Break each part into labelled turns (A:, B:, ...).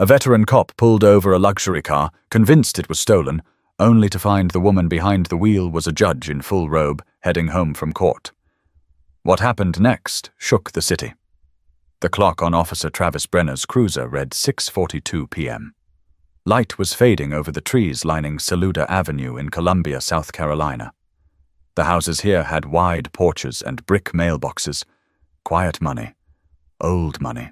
A: A veteran cop pulled over a luxury car, convinced it was stolen, only to find the woman behind the wheel was a judge in full robe heading home from court. What happened next shook the city. The clock on Officer Travis Brenner's cruiser read 6:42 p.m. Light was fading over the trees lining Saluda Avenue in Columbia, South Carolina. The houses here had wide porches and brick mailboxes. Quiet money. Old money.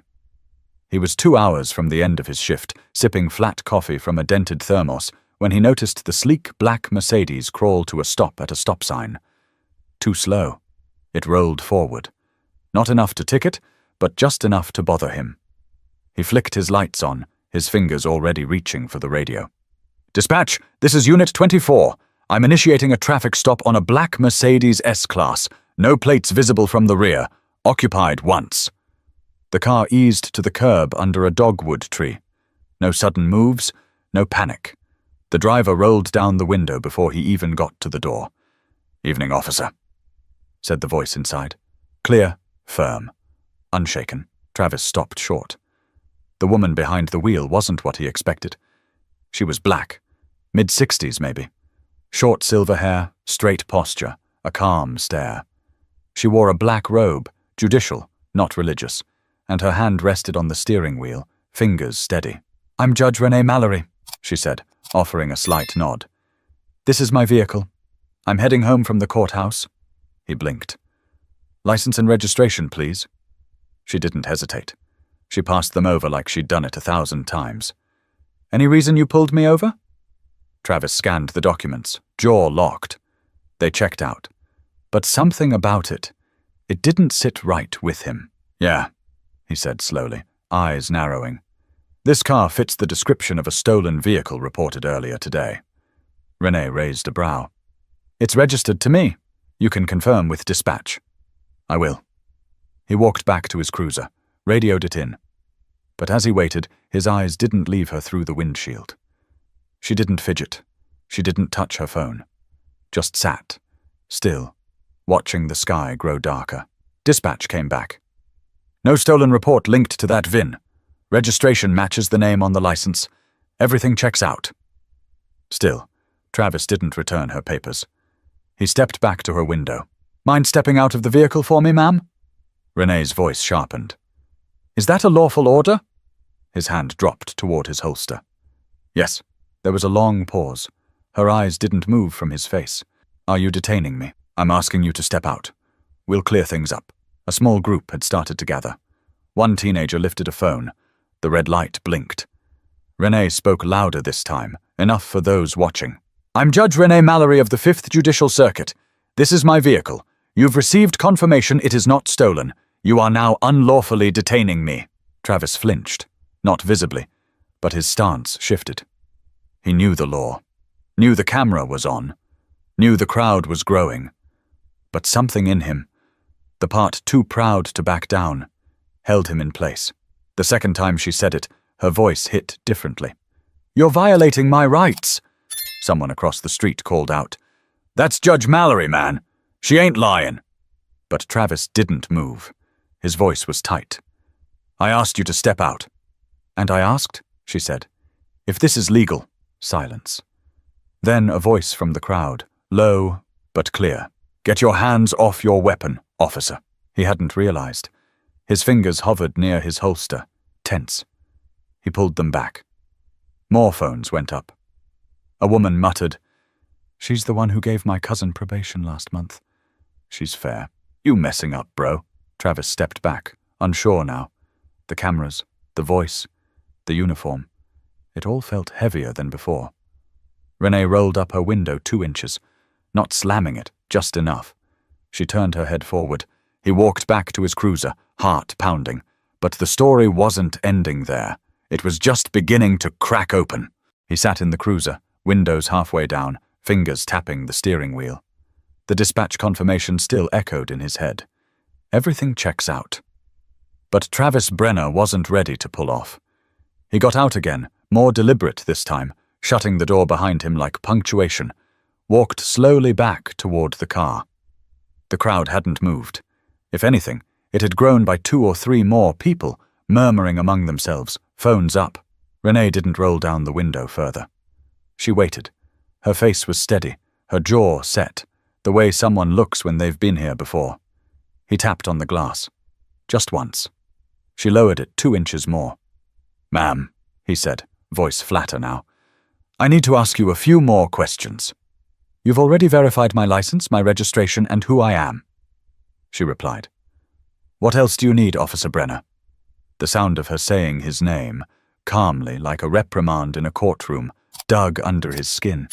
A: He was 2 hours from the end of his shift, sipping flat coffee from a dented thermos, when he noticed the sleek black Mercedes crawl to a stop at a stop sign. Too slow. It rolled forward. Not enough to ticket, but just enough to bother him. He flicked his lights on, his fingers already reaching for the radio. "Dispatch, this is Unit 24. I'm initiating a traffic stop on a black Mercedes S-Class. No plates visible from the rear. Occupied once." The car eased to the curb under a dogwood tree. No sudden moves, no panic. The driver rolled down the window before he even got to the door. "Evening, officer," said the voice inside. Clear, firm, unshaken. Travis stopped short. The woman behind the wheel wasn't what he expected. She was black, mid-60s maybe. Short silver hair, straight posture, a calm stare. She wore a black robe, judicial, not religious, and her hand rested on the steering wheel, fingers steady. "I'm Judge Renee Mallory," she said, offering a slight nod. "This is my vehicle. I'm heading home from the courthouse." He blinked. "License and registration, please." She didn't hesitate. She passed them over like she'd done it 1,000 times. "Any reason you pulled me over?" Travis scanned the documents, jaw locked. They checked out. But something about it didn't sit right with him. "Yeah," he said slowly, eyes narrowing. "This car fits the description of a stolen vehicle reported earlier today." Renee raised a brow. "It's registered to me. You can confirm with dispatch." "I will." He walked back to his cruiser, radioed it in. But as he waited, his eyes didn't leave her through the windshield. She didn't fidget. She didn't touch her phone. Just sat, still, watching the sky grow darker. Dispatch came back. "No stolen report linked to that VIN. Registration matches the name on the license. Everything checks out." Still, Travis didn't return her papers. He stepped back to her window. "Mind stepping out of the vehicle for me, ma'am?" Renee's voice sharpened. "Is that a lawful order?" His hand dropped toward his holster. "Yes." There was a long pause. Her eyes didn't move from his face. "Are you detaining me? I'm asking you to step out. We'll clear things up." A small group had started to gather. One teenager lifted a phone. The red light blinked. Renee spoke louder this time, enough for those watching. "I'm Judge Renee Mallory of the 5th Judicial Circuit. This is my vehicle. You've received confirmation it is not stolen. You are now unlawfully detaining me." Travis flinched, not visibly, but his stance shifted. He knew the law, knew the camera was on, knew the crowd was growing. But something in him, the part too proud to back down, held him in place. The second time she said it, her voice hit differently. "You're violating my rights," someone across the street called out. "That's Judge Mallory, man. She ain't lying." But Travis didn't move. His voice was tight. "I asked you to step out." "And I asked," she said, "if this is legal." Silence. Then a voice from the crowd, low but clear. "Get your hands off your weapon, officer." He hadn't realized. His fingers hovered near his holster, tense. He pulled them back. More phones went up. A woman muttered, "She's the one who gave my cousin probation last month. She's fair." "You messing up, bro." Travis stepped back, unsure now. The cameras, the voice, the uniform. It all felt heavier than before. Renee rolled up her window 2 inches, not slamming it, just enough. She turned her head forward. He walked back to his cruiser, heart pounding. But the story wasn't ending there. It was just beginning to crack open. He sat in the cruiser, windows halfway down, fingers tapping the steering wheel. The dispatch confirmation still echoed in his head. Everything checks out. But Travis Brenner wasn't ready to pull off. He got out again, more deliberate this time, shutting the door behind him like punctuation, walked slowly back toward the car. The crowd hadn't moved. If anything, it had grown by 2 or 3 more people, murmuring among themselves, phones up. Renee didn't roll down the window further. She waited. Her face was steady, her jaw set, the way someone looks when they've been here before. He tapped on the glass. Just once. She lowered it 2 inches more. "Ma'am," he said, voice flatter now, "I need to ask you a few more questions." "You've already verified my license, my registration, and who I am," she replied. "What else do you need, Officer Brenner?" The sound of her saying his name, calmly like a reprimand in a courtroom, dug under his skin.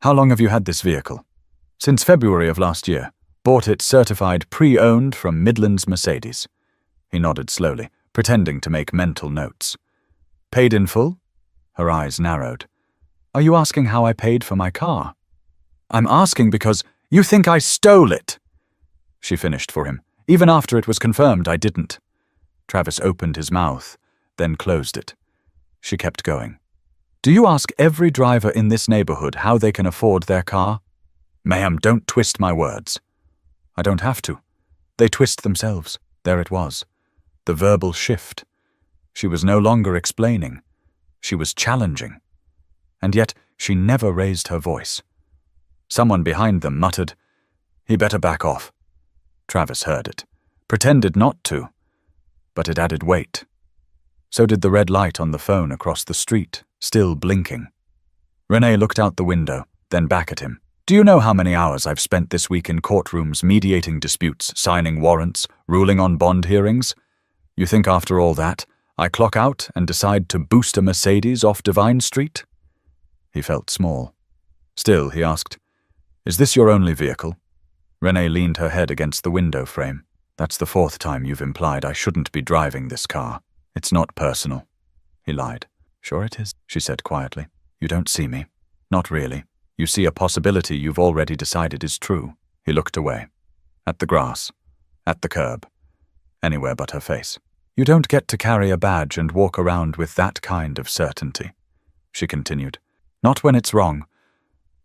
A: "How long have you had this vehicle?" "Since February of last year. Bought it certified pre-owned from Midland's Mercedes." He nodded slowly, pretending to make mental notes. "Paid in full?" Her eyes narrowed. "Are you asking how I paid for my car?" "I'm asking because you think I stole it," she finished for him, even after it was confirmed I didn't. Travis opened his mouth, then closed it. She kept going. "Do you ask every driver in this neighborhood how they can afford their car?" "Ma'am, don't twist my words." "I don't have to. They twist themselves." There it was. The verbal shift. She was no longer explaining. She was challenging. And yet she never raised her voice. Someone behind them muttered, "He better back off." Travis heard it, pretended not to, but it added weight. So did the red light on the phone across the street, still blinking. Renee looked out the window, then back at him. "Do you know how many hours I've spent this week in courtrooms mediating disputes, signing warrants, ruling on bond hearings? You think after all that, I clock out and decide to boost a Mercedes off Divine Street?" He felt small. Still, he asked, "Is this your only vehicle?" Renee leaned her head against the window frame. "That's the 4th time you've implied I shouldn't be driving this car. It's not personal." He lied. "Sure it is," she said quietly. "You don't see me." "Not really. You see a possibility you've already decided is true." He looked away. At the grass. At the curb. Anywhere but her face. "You don't get to carry a badge and walk around with that kind of certainty," she continued. "Not when it's wrong.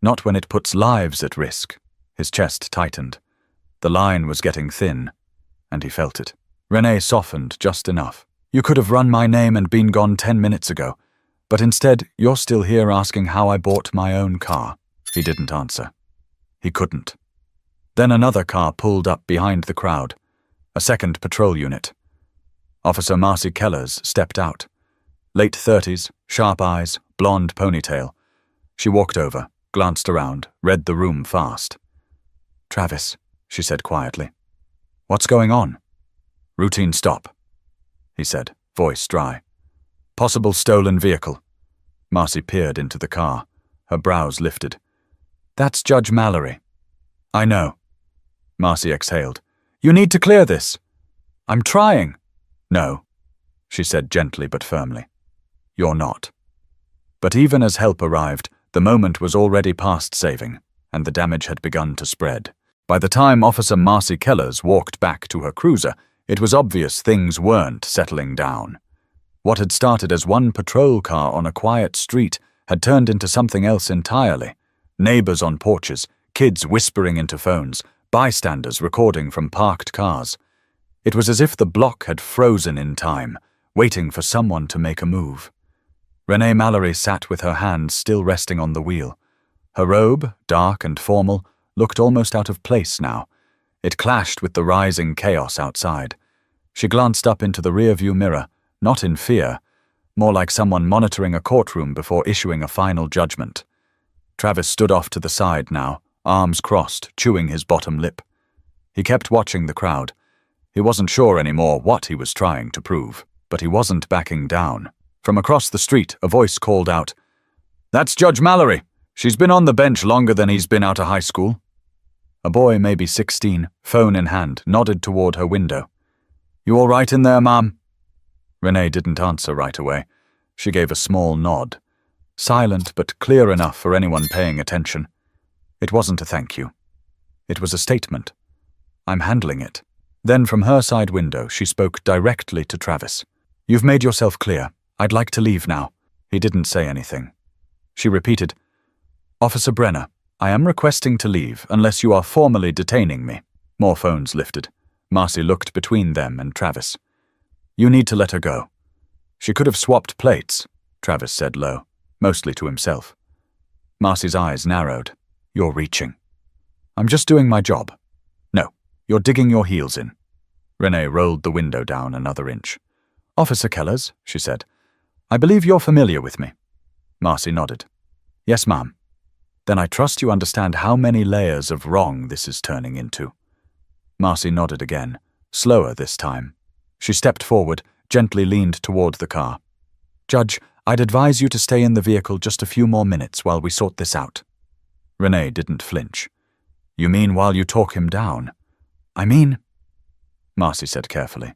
A: Not when it puts lives at risk." His chest tightened. The line was getting thin, and he felt it. Renee softened just enough. "You could have run my name and been gone 10 minutes ago, but instead you're still here asking how I bought my own car." He didn't answer. He couldn't. Then another car pulled up behind the crowd. A second patrol unit. Officer Marcy Kellers stepped out. Late 30s, sharp eyes, blonde ponytail. She walked over, glanced around, read the room fast. "Travis," she said quietly. "What's going on?" "Routine stop," he said, voice dry. "Possible stolen vehicle." Marcy peered into the car, her brows lifted. "That's Judge Mallory." "I know." Marcy exhaled. "You need to clear this." "I'm trying." "No," she said gently but firmly. "You're not." But even as help arrived, the moment was already past saving, and the damage had begun to spread. By the time Officer Marcy Kellers walked back to her cruiser, it was obvious things weren't settling down. What had started as one patrol car on a quiet street had turned into something else entirely. Neighbors on porches, kids whispering into phones, bystanders recording from parked cars. It was as if the block had frozen in time, waiting for someone to make a move. Renee Mallory sat with her hands still resting on the wheel. Her robe, dark and formal, looked almost out of place now. It clashed with the rising chaos outside. She glanced up into the rearview mirror, not in fear, more like someone monitoring a courtroom before issuing a final judgment. Travis stood off to the side now, arms crossed, chewing his bottom lip. He kept watching the crowd. He wasn't sure anymore what he was trying to prove, but he wasn't backing down. From across the street, a voice called out, "That's Judge Mallory. She's been on the bench longer than he's been out of high school." A boy, maybe 16, phone in hand, nodded toward her window. "You all right in there, Mom?" Renee didn't answer right away. She gave a small nod. Silent but clear enough for anyone paying attention. It wasn't a thank you. It was a statement. "I'm handling it." Then from her side window, she spoke directly to Travis. "You've made yourself clear. I'd like to leave now." He didn't say anything. She repeated, "Officer Brenner, I am requesting to leave unless you are formally detaining me." More phones lifted. Marcy looked between them and Travis. "You need to let her go." She could have swapped plates. Travis said low, mostly to himself. Marcy's eyes narrowed. You're reaching. I'm just doing my job. No, you're digging your heels in. Renee rolled the window down another inch. Officer Kellers, she said, I believe you're familiar with me. Marcy nodded. Yes, ma'am. Then I trust you understand how many layers of wrong this is turning into. Marcy nodded again, slower this time. She stepped forward, gently leaned toward the car. Judge, I'd advise you to stay in the vehicle just a few more minutes while we sort this out. Renee didn't flinch. You mean while you talk him down? I mean, Marcy said carefully,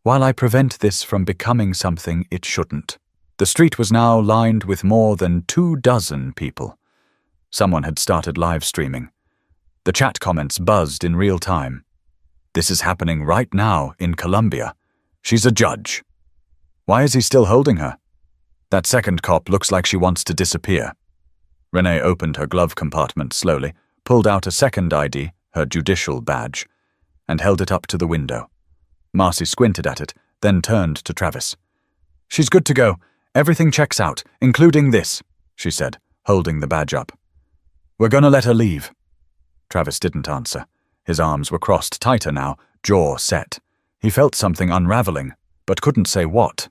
A: while I prevent this from becoming something it shouldn't. The street was now lined with more than 24 people. Someone had started live streaming. The chat comments buzzed in real time. This is happening right now in Colombia. She's a judge. Why is he still holding her? That second cop looks like she wants to disappear. Renee opened her glove compartment slowly, pulled out a second ID, her judicial badge, and held it up to the window. Marcy squinted at it, then turned to Travis. She's good to go. Everything checks out, including this, she said, holding the badge up. We're gonna let her leave. Travis didn't answer. His arms were crossed tighter now, jaw set. He felt something unraveling, but couldn't say what.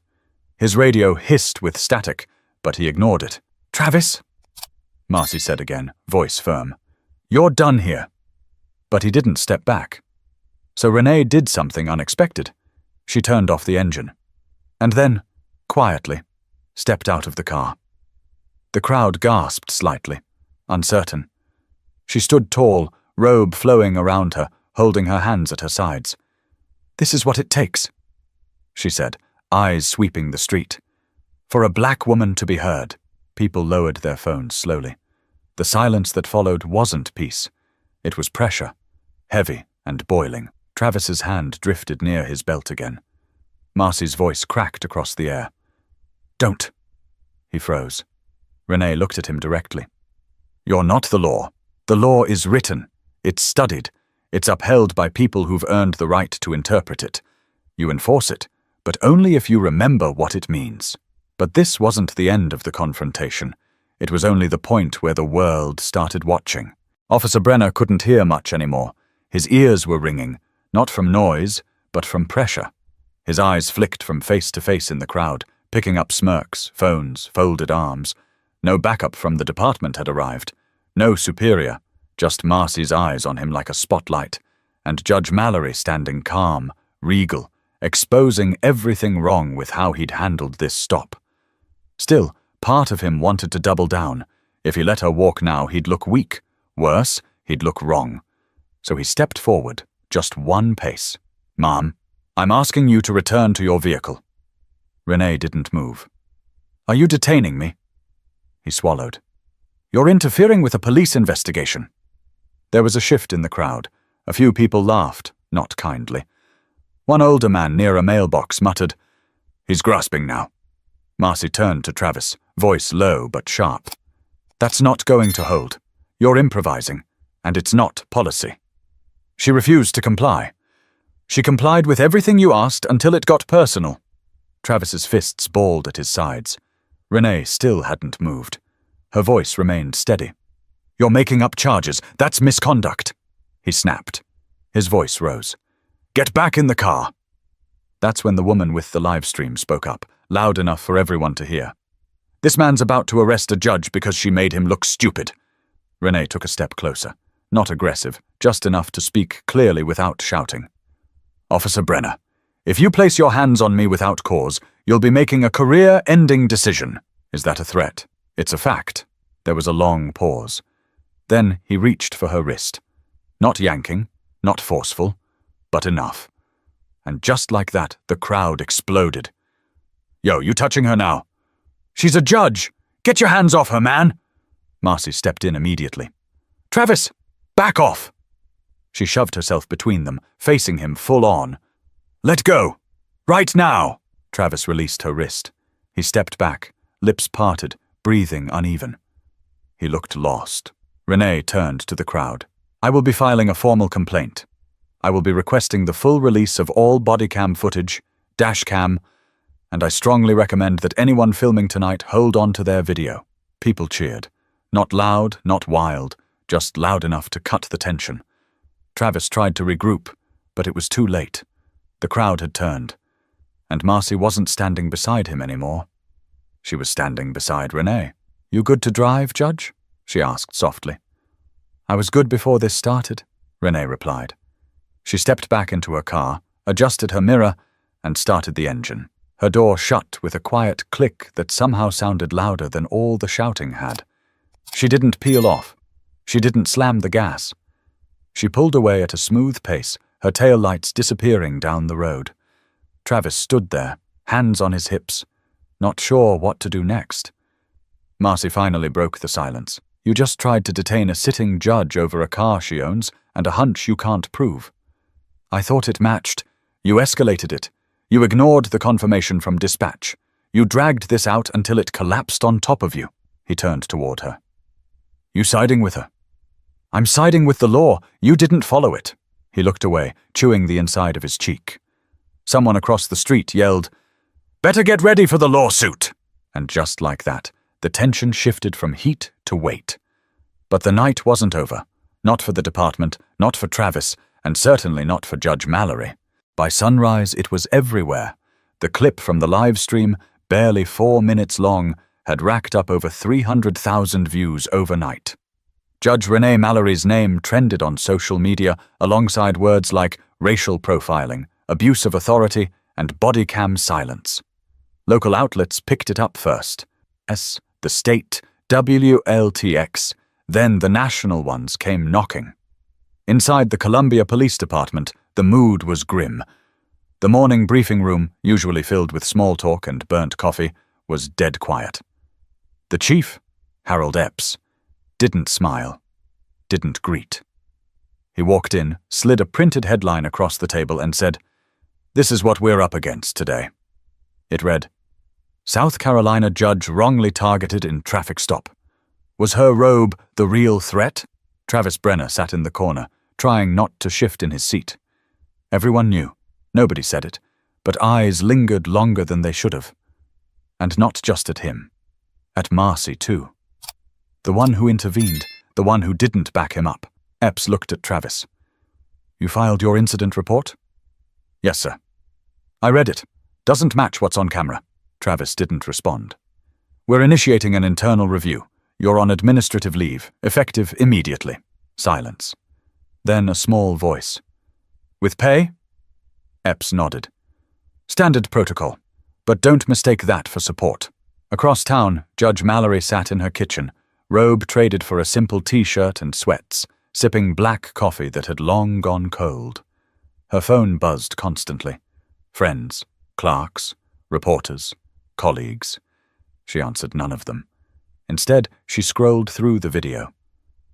A: His radio hissed with static, but he ignored it. Travis? Marcy said again, voice firm. You're done here. But he didn't step back. So Renee did something unexpected. She turned off the engine. And then, quietly, stepped out of the car. The crowd gasped slightly, uncertain. She stood tall, robe flowing around her, holding her hands at her sides. This is what it takes, she said, eyes sweeping the street. For a black woman to be heard. People lowered their phones slowly. The silence that followed wasn't peace. It was pressure, heavy and boiling. Travis's hand drifted near his belt again. Marcy's voice cracked across the air. Don't. He froze. Renee looked at him directly. You're not the law. The law is written. It's studied. It's upheld by people who've earned the right to interpret it. You enforce it, but only if you remember what it means. But this wasn't the end of the confrontation. It was only the point where the world started watching. Officer Brenner couldn't hear much anymore. His ears were ringing, not from noise, but from pressure. His eyes flicked from face to face in the crowd, picking up smirks, phones, folded arms. No backup from the department had arrived. No superior, just Marcy's eyes on him like a spotlight, and Judge Mallory standing calm, regal, exposing everything wrong with how he'd handled this stop. Still, part of him wanted to double down. If he let her walk now, he'd look weak. Worse, he'd look wrong. So he stepped forward, just one pace. Ma'am, I'm asking you to return to your vehicle. Renee didn't move. Are you detaining me? He swallowed. You're interfering with a police investigation. There was a shift in the crowd. A few people laughed, not kindly. One older man near a mailbox muttered, He's grasping now. Marcy turned to Travis, voice low but sharp. That's not going to hold. You're improvising, and it's not policy. She refused to comply. She complied with everything you asked until it got personal. Travis's fists balled at his sides. Renee still hadn't moved. Her voice remained steady. You're making up charges. That's misconduct. He snapped. His voice rose. Get back in the car. That's when the woman with the live stream spoke up, loud enough for everyone to hear. This man's about to arrest a judge because she made him look stupid. Renee took a step closer. Not aggressive, just enough to speak clearly without shouting. Officer Brenner, if you place your hands on me without cause, you'll be making a career-ending decision. Is that a threat? It's a fact. There was a long pause. Then he reached for her wrist. Not yanking, not forceful, but enough. And just like that, the crowd exploded. Yo, you touching her now? She's a judge! Get your hands off her, man! Marcy stepped in immediately. Travis, back off! She shoved herself between them, facing him full on. Let go! Right now! Travis released her wrist. He stepped back, lips parted, breathing uneven. He looked lost. Renee turned to the crowd. I will be filing a formal complaint. I will be requesting the full release of all body cam footage, dash cam, And I strongly recommend that anyone filming tonight hold on to their video. People cheered. Not loud, not wild, just loud enough to cut the tension. Travis tried to regroup, but it was too late. The crowd had turned, and Marcy wasn't standing beside him anymore. She was standing beside Renee. "You good to drive, Judge?" she asked softly. "I was good before this started," Renee replied. She stepped back into her car, adjusted her mirror, and started the engine. Her door shut with a quiet click that somehow sounded louder than all the shouting had. She didn't peel off. She didn't slam the gas. She pulled away at a smooth pace, her taillights disappearing down the road. Travis stood there, hands on his hips, not sure what to do next. Marcy finally broke the silence. "You just tried to detain a sitting judge over a car she owns and a hunch you can't prove. I thought it matched. You escalated it. You ignored the confirmation from dispatch. You dragged this out until it collapsed on top of you." He turned toward her. "You siding with her?" "I'm siding with the law. You didn't follow it." He looked away, chewing the inside of his cheek. Someone across the street yelled, "Better get ready for the lawsuit!" And just like that, the tension shifted from heat to weight. But the night wasn't over. Not for the department, not for Travis, and certainly not for Judge Mallory. By sunrise, it was everywhere. The clip from the live stream, barely 4 minutes long, had racked up over 300,000 views overnight. Judge Renee Mallory's name trended on social media alongside words like racial profiling, abuse of authority, and body cam silence. Local outlets picked it up first. The state, WLTX, then the national ones came knocking. Inside the Columbia Police Department, the mood was grim. The morning briefing room, usually filled with small talk and burnt coffee, was dead quiet. The chief, Harold Epps, didn't smile, didn't greet. He walked in, slid a printed headline across the table and said, "This is what we're up against today." It read, "South Carolina judge wrongly targeted in traffic stop. Was her robe the real threat?" Travis Brenner sat in the corner, trying not to shift in his seat. Everyone knew. Nobody said it, but eyes lingered longer than they should have. And not just at him. At Marcy, too. The one who intervened, the one who didn't back him up. Epps looked at Travis. "You filed your incident report?" "Yes, sir." "I read it. Doesn't match what's on camera." Travis didn't respond. "We're initiating an internal review. You're on administrative leave, effective immediately." Silence. Then a small voice. "With pay?" Epps nodded. "Standard protocol. But don't mistake that for support." Across town, Judge Mallory sat in her kitchen, robe traded for a simple t-shirt and sweats, sipping black coffee that had long gone cold. Her phone buzzed constantly. Friends, clerks, reporters, colleagues. She answered none of them. Instead, she scrolled through the video,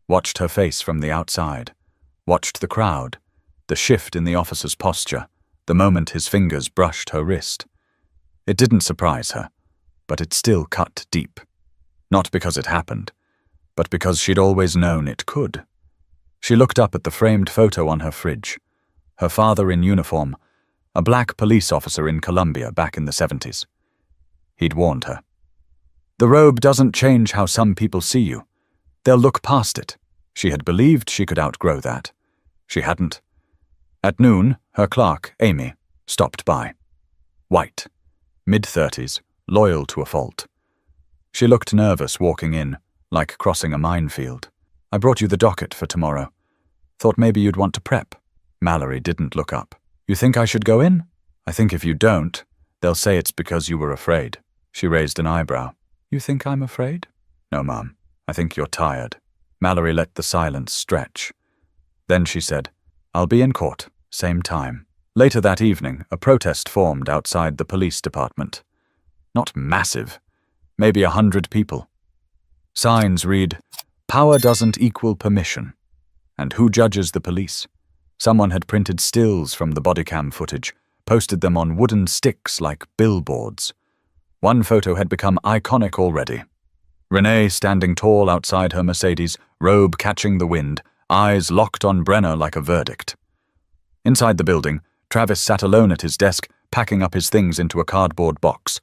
A: watched her face from the outside, watched the crowd, the shift in the officer's posture, the moment his fingers brushed her wrist. It didn't surprise her, but it still cut deep. Not because it happened, but because she'd always known it could. She looked up at the framed photo on her fridge. Her father in uniform, a black police officer in Columbia back in the 70s. He'd warned her. "The robe doesn't change how some people see you. They'll look past it." She had believed she could outgrow that. She hadn't. At noon, her clerk, Amy, stopped by. White, mid-30s, loyal to a fault. She looked nervous walking in, like crossing a minefield. "I brought you the docket for tomorrow. Thought maybe you'd want to prep." Mallory didn't look up. "You think I should go in? I think if you don't, they'll say it's because you were afraid." She raised an eyebrow. "You think I'm afraid?" "No, Mom. I think you're tired." Mallory let the silence stretch. Then she said, "I'll be in court, same time." Later that evening, a protest formed outside the police department. Not massive, maybe 100 people. Signs read, "Power doesn't equal permission." And who judges the police? Someone had printed stills from the bodycam footage, posted them on wooden sticks like billboards. One photo had become iconic already. Renee standing tall outside her Mercedes, robe catching the wind, eyes locked on Brenner like a verdict. Inside the building, Travis sat alone at his desk, packing up his things into a cardboard box.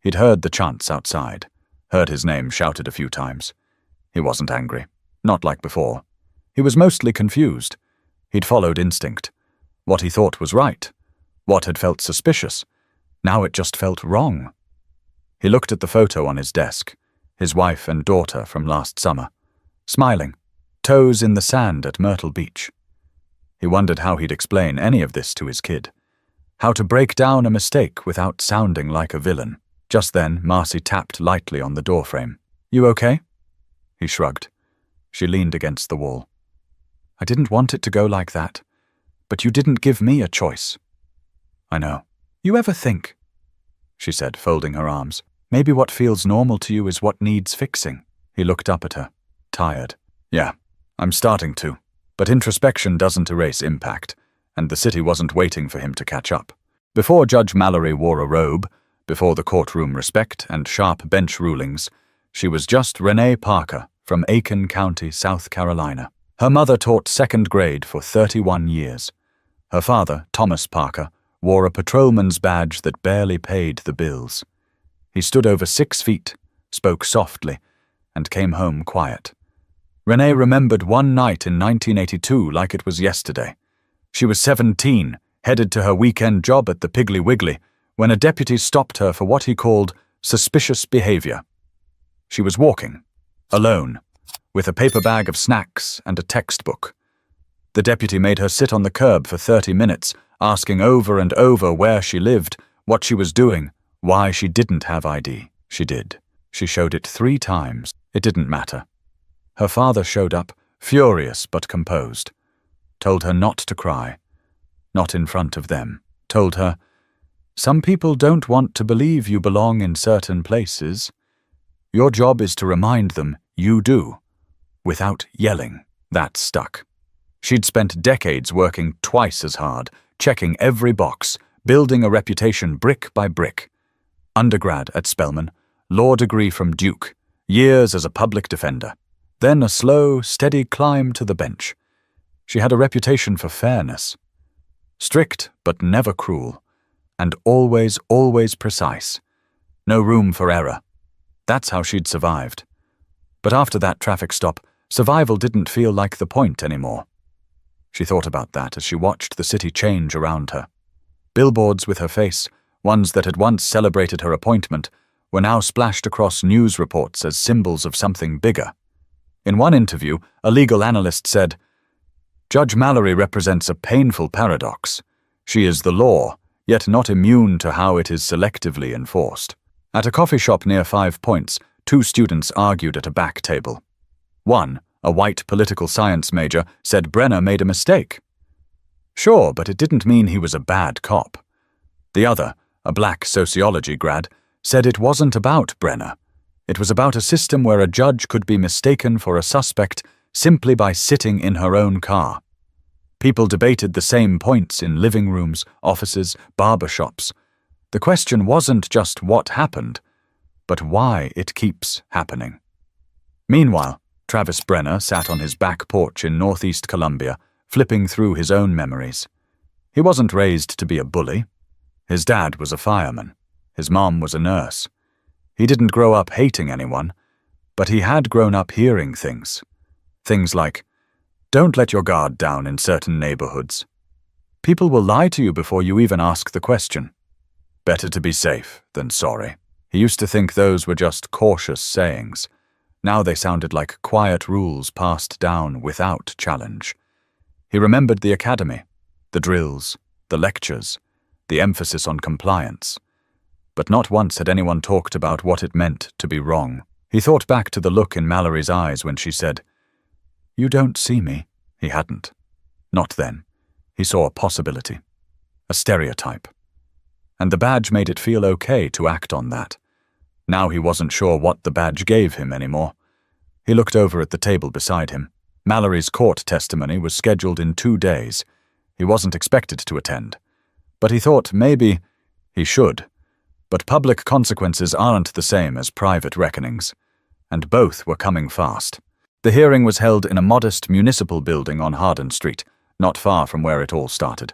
A: He'd heard the chants outside, heard his name shouted a few times. He wasn't angry, not like before. He was mostly confused. He'd followed instinct. What he thought was right. What had felt suspicious. Now it just felt wrong. He looked at the photo on his desk, his wife and daughter from last summer, smiling, toes in the sand at Myrtle Beach. He wondered how he'd explain any of this to his kid. How to break down a mistake without sounding like a villain. Just then, Marcy tapped lightly on the doorframe. "You okay?" He shrugged. She leaned against the wall. "I didn't want it to go like that, but you didn't give me a choice." "I know. You ever think," she said, folding her arms, "maybe what feels normal to you is what needs fixing?" He looked up at her, tired. "Yeah, I'm starting to. But introspection doesn't erase impact, and the city wasn't waiting for him to catch up. Before Judge Mallory wore a robe, before the courtroom respect and sharp bench rulings, she was just Renee Parker from Aiken County, South Carolina. Her mother taught second grade for 31 years. Her father, Thomas Parker, wore a patrolman's badge that barely paid the bills. He stood over 6 feet, spoke softly, and came home quiet. Renee remembered one night in 1982 like it was yesterday. She was 17, headed to her weekend job at the Piggly Wiggly, when a deputy stopped her for what he called suspicious behavior. She was walking, alone, with a paper bag of snacks and a textbook. The deputy made her sit on the curb for 30 minutes, asking over and over where she lived, what she was doing, why she didn't have ID. She did. She showed it 3 times. It didn't matter. Her father showed up, furious but composed. Told her not to cry. Not in front of them. Told her, "Some people don't want to believe you belong in certain places. Your job is to remind them you do, without yelling." That stuck. She'd spent decades working twice as hard, checking every box, building a reputation brick by brick. Undergrad at Spelman, law degree from Duke, years as a public defender. Then a slow, steady climb to the bench. She had a reputation for fairness. Strict, but never cruel. And always, always precise. No room for error. That's how she'd survived. But after that traffic stop, survival didn't feel like the point anymore. She thought about that as she watched the city change around her. Billboards with her face, ones that had once celebrated her appointment, were now splashed across news reports as symbols of something bigger. In one interview, a legal analyst said, "Judge Mallory represents a painful paradox. She is the law, yet not immune to how it is selectively enforced." At a coffee shop near 5 Points, 2 students argued at a back table. One, a white political science major, said Brenner made a mistake. Sure, but it didn't mean he was a bad cop. The other, a black sociology grad, said it wasn't about Brenner. It was about a system where a judge could be mistaken for a suspect simply by sitting in her own car. People debated the same points in living rooms, offices, barber shops. The question wasn't just what happened, but why it keeps happening. Meanwhile, Travis Brenner sat on his back porch in northeast Columbia, flipping through his own memories. He wasn't raised to be a bully. His dad was a fireman. His mom was a nurse. He didn't grow up hating anyone, but he had grown up hearing things. Things like, "Don't let your guard down in certain neighborhoods. People will lie to you before you even ask the question. Better to be safe than sorry." He used to think those were just cautious sayings. Now they sounded like quiet rules passed down without challenge. He remembered the academy, the drills, the lectures, the emphasis on compliance. But not once had anyone talked about what it meant to be wrong. He thought back to the look in Mallory's eyes when she said, "You don't see me." He hadn't. Not then. He saw a possibility. A stereotype. And the badge made it feel okay to act on that. Now he wasn't sure what the badge gave him anymore. He looked over at the table beside him. Mallory's court testimony was scheduled in 2 days. He wasn't expected to attend. But he thought maybe he should. But public consequences aren't the same as private reckonings. And both were coming fast. The hearing was held in a modest municipal building on Hardin Street, not far from where it all started.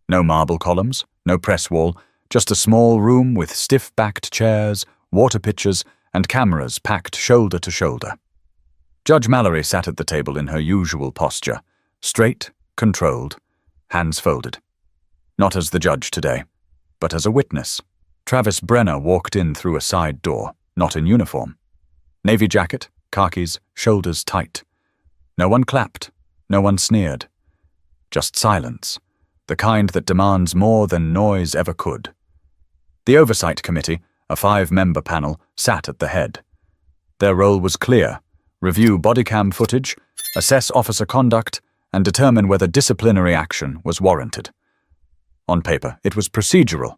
A: No marble columns, no press wall, Just a small room with stiff-backed chairs, water pitchers, and cameras packed shoulder to shoulder. Judge Mallory sat at the table in her usual posture, straight, controlled, hands folded. Not as the judge today, but as a witness. Travis Brenner walked in through a side door, not in uniform. Navy jacket, khakis, shoulders tight. No one clapped, no one sneered. Just silence, the kind that demands more than noise ever could. The Oversight Committee, a 5-member panel, sat at the head. Their role was clear: review bodycam footage, assess officer conduct, and determine whether disciplinary action was warranted. On paper, it was procedural,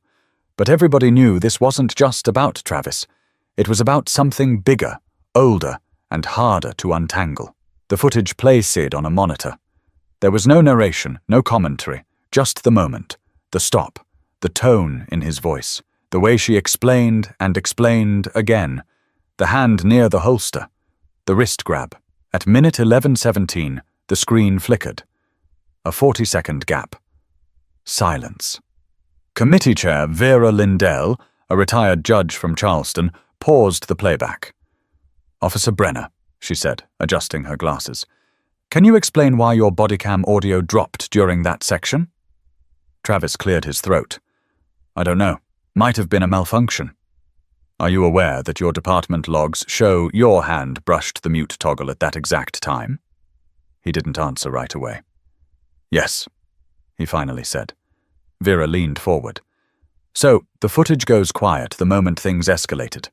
A: but everybody knew this wasn't just about Travis. It was about something bigger, older, and harder to untangle. The footage played on a monitor. There was no narration, no commentary, just the moment, the stop, the tone in his voice, the way she explained and explained again, the hand near the holster, the wrist grab. At minute 11:17, the screen flickered. A 40-second gap. Silence. Committee Chair Vera Lindell, a retired judge from Charleston, paused the playback. "Officer Brenner," she said, adjusting her glasses, "can you explain why your bodycam audio dropped during that section?" Travis cleared his throat. "I don't know. Might have been a malfunction." "Are you aware that your department logs show your hand brushed the mute toggle at that exact time?" He didn't answer right away. "Yes," he finally said. Vera leaned forward. "So, the footage goes quiet the moment things escalated.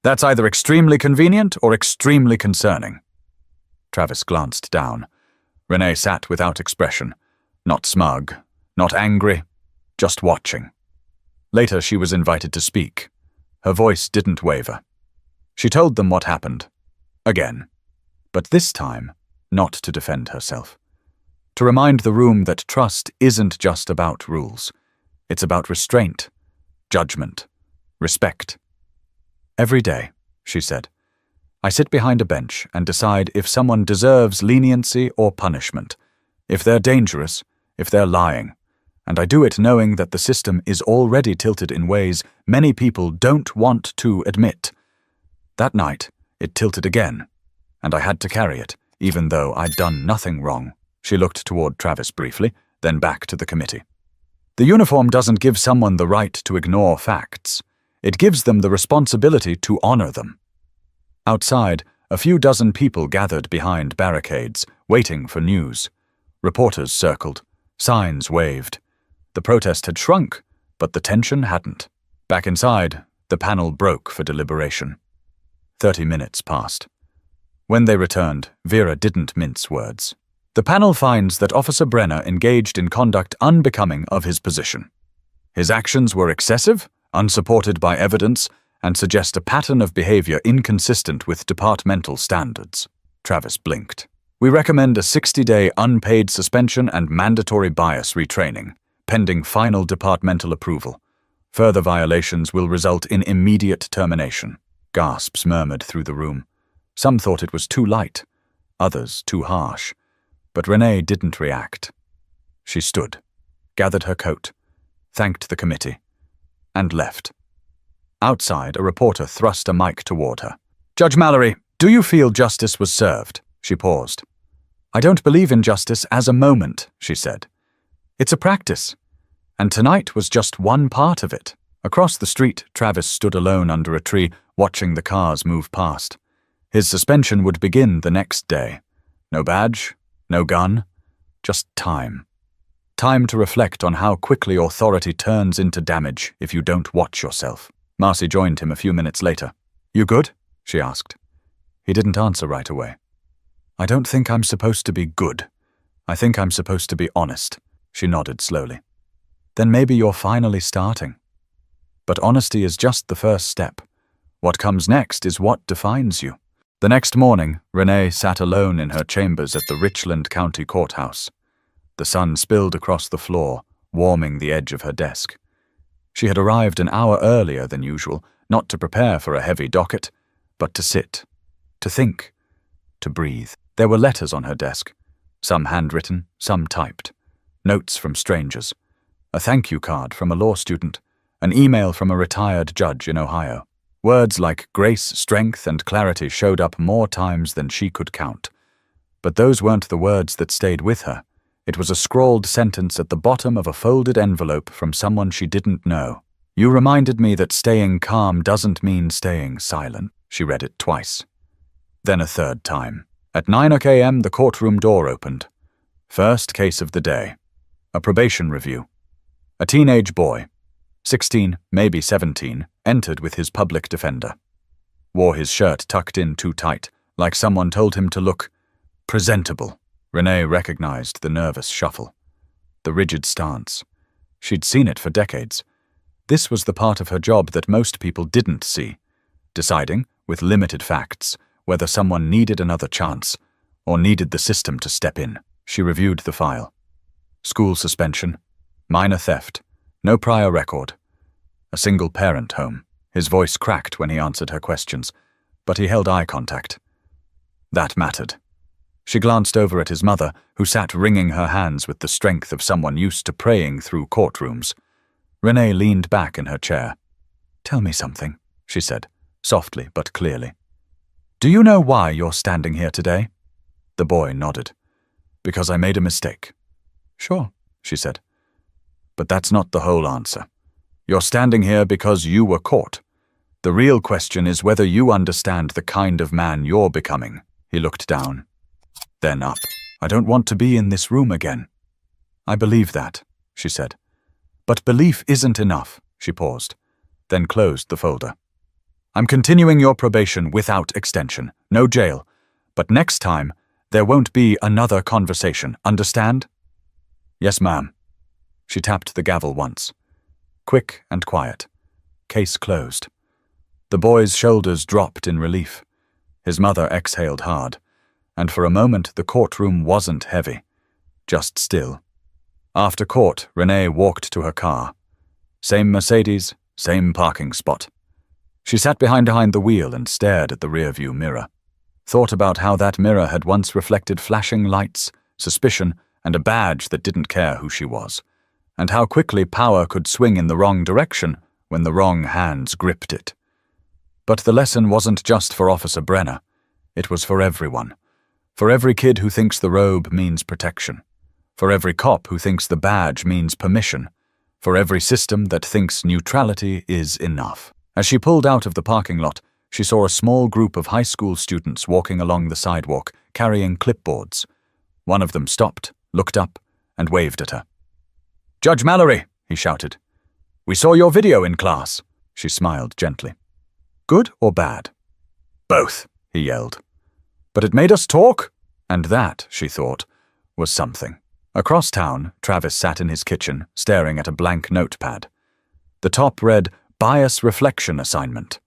A: That's either extremely convenient or extremely concerning." Travis glanced down. Renee sat without expression, not smug, not angry, just watching. Later she was invited to speak. Her voice didn't waver. She told them what happened. Again. But this time, not to defend herself. To remind the room that trust isn't just about rules. It's about restraint, judgment, respect. "Every day," she said, "I sit behind a bench and decide if someone deserves leniency or punishment, if they're dangerous, if they're lying. And I do it knowing that the system is already tilted in ways many people don't want to admit. That night, it tilted again, and I had to carry it, even though I'd done nothing wrong." She looked toward Travis briefly, then back to the committee. "The uniform doesn't give someone the right to ignore facts. It gives them the responsibility to honor them." Outside, a few dozen people gathered behind barricades, waiting for news. Reporters circled. Signs waved. The protest had shrunk, but the tension hadn't. Back inside, the panel broke for deliberation. 30 minutes passed. When they returned, Vera didn't mince words. "The panel finds that Officer Brenner engaged in conduct unbecoming of his position. His actions were excessive, unsupported by evidence, and suggest a pattern of behavior inconsistent with departmental standards." Travis blinked. "We recommend a 60-day unpaid suspension and mandatory bias retraining, pending final departmental approval. Further violations will result in immediate termination." Gasps murmured through the room. Some thought it was too light, others too harsh. But Renee didn't react. She stood, gathered her coat, thanked the committee, and left. Outside, a reporter thrust a mic toward her. "Judge Mallory, do you feel justice was served?" She paused. "I don't believe in justice as a moment," she said. "It's a practice. And tonight was just one part of it." Across the street, Travis stood alone under a tree, watching the cars move past. His suspension would begin the next day. No badge, no gun, just time. Time to reflect on how quickly authority turns into damage if you don't watch yourself. Marcy joined him a few minutes later. "You good?" she asked. He didn't answer right away. "I don't think I'm supposed to be good. I think I'm supposed to be honest." She nodded slowly. "Then maybe you're finally starting. But honesty is just the first step. What comes next is what defines you." The next morning, Renee sat alone in her chambers at the Richland County Courthouse. The sun spilled across the floor, warming the edge of her desk. She had arrived an hour earlier than usual, not to prepare for a heavy docket, but to sit, to think, to breathe. There were letters on her desk, some handwritten, some typed, notes from strangers, a thank you card from a law student, An email from a retired judge in Ohio. Words like grace, strength, and clarity showed up more times than she could count. But those weren't the words that stayed with her. It was a scrawled sentence at the bottom of a folded envelope from someone she didn't know. You reminded me that staying calm doesn't mean staying silent. She read it twice. Then a third time. At 9 a.m. the courtroom door opened. First case of the day. A probation review. A teenage boy, 16, maybe 17, entered with his public defender. Wore his shirt tucked in too tight, like someone told him to look presentable. Renee recognized the nervous shuffle, the rigid stance. She'd seen it for decades. This was the part of her job that most people didn't see, deciding, with limited facts, whether someone needed another chance or needed the system to step in. She reviewed the file. School suspension, minor theft, no prior record. A single-parent home. His voice cracked when he answered her questions, but he held eye contact. That mattered. She glanced over at his mother, who sat wringing her hands with the strength of someone used to praying through courtrooms. Renee leaned back in her chair. "Tell me something," she said, softly but clearly. "Do you know why you're standing here today?" The boy nodded. "Because I made a mistake." "Sure," she said. "But that's not the whole answer. You're standing here because you were caught. The real question is whether you understand the kind of man you're becoming." He looked down, then up. "I don't want to be in this room again." "I believe that," she said. "But belief isn't enough." She paused, then closed the folder. "I'm continuing your probation without extension. No jail. But next time, there won't be another conversation. Understand?" "Yes, ma'am." She tapped the gavel once. Quick and quiet. Case closed. The boy's shoulders dropped in relief. His mother exhaled hard, and for a moment the courtroom wasn't heavy, just still. After court, Renee walked to her car. Same Mercedes, same parking spot. She sat behind the wheel and stared at the rearview mirror. Thought about how that mirror had once reflected flashing lights, suspicion, and a badge that didn't care who she was, and how quickly power could swing in the wrong direction when the wrong hands gripped it. But the lesson wasn't just for Officer Brenner. It was for everyone. For every kid who thinks the robe means protection. For every cop who thinks the badge means permission. For every system that thinks neutrality is enough. As she pulled out of the parking lot, she saw a small group of high school students walking along the sidewalk, carrying clipboards. One of them stopped, looked up, and waved at her. "Judge Mallory," he shouted. "We saw your video in class." She smiled gently. "Good or bad?" "Both," he yelled. "But it made us talk." And that, she thought, was something. Across town, Travis sat in his kitchen, staring at a blank notepad. The top read, "Bias Reflection Assignment."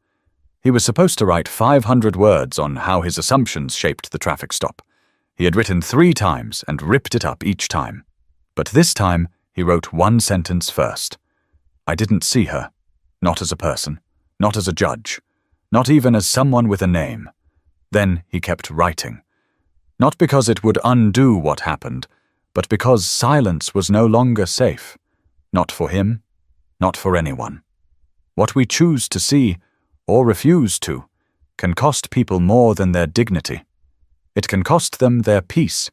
A: He was supposed to write 500 words on how his assumptions shaped the traffic stop. He had written 3 times and ripped it up each time. But this time, he wrote one sentence first. "I didn't see her. Not as a person. Not as a judge. Not even as someone with a name." Then he kept writing. Not because it would undo what happened, but because silence was no longer safe. Not for him, not for anyone. What we choose to see, or refuse to, can cost people more than their dignity. It can cost them their peace,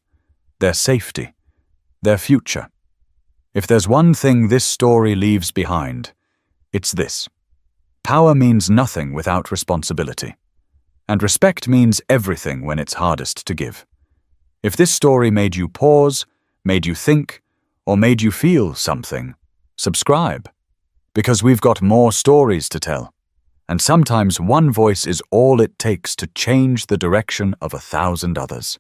A: their safety, their future. If there's one thing this story leaves behind, it's this. Power means nothing without responsibility. And respect means everything when it's hardest to give. If this story made you pause, made you think, or made you feel something, subscribe. Because we've got more stories to tell. And sometimes one voice is all it takes to change the direction of 1,000 others.